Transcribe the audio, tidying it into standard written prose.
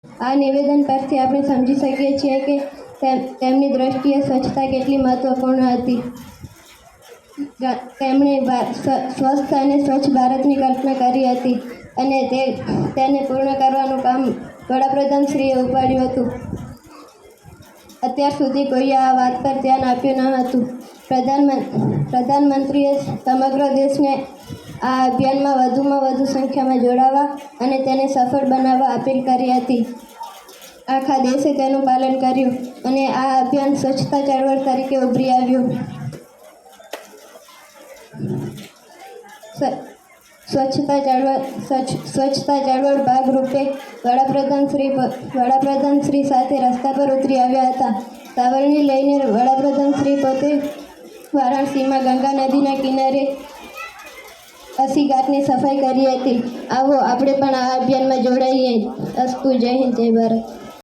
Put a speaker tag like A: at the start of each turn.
A: આ નિવેદન પરથી આપણે સમજી શકીએ છીએ કે તેમની દ્રષ્ટિએ સ્વચ્છતા કેટલી મહત્વપૂર્ણ હતી. તેમણે સ્વસ્થ અને સ્વચ્છ ભારતની કલ્પના કરી હતી અને તેને પૂર્ણ કરવાનું કામ વડાપ્રધાનશ્રીએ ઉપાડ્યું હતું. અત્યાર સુધી કોઈએ આ વાત પર ધ્યાન આપ્યું ન હતું. પ્રધાનમંત્રીએ સમગ્ર દેશને આ અભિયાનમાં વધુમાં વધુ સંખ્યામાં જોડાવા અને તેને સફળ બનાવવા અપીલ કરી હતી. આખા દેશે તેનું પાલન કર્યું અને આ અભિયાન સ્વચ્છતા ચળવળ તરીકે ઉભરી આવ્યું. સ્વચ્છતા ચળવળ ભાગરૂપે વડાપ્રધાનશ્રી સાથે રસ્તા પર ઉતરી આવ્યા હતા. સાવરણી લઈને વડાપ્રધાનશ્રી પોતે વારાણસીમાં ગંગા નદીના કિનારે 80 ઘાટની સફાઈ કરી હતી. આવો આપણે પણ આ અભિયાનમાં જોડાઈએ. અસ્તુ. જય હિન્દ, જય ભારત.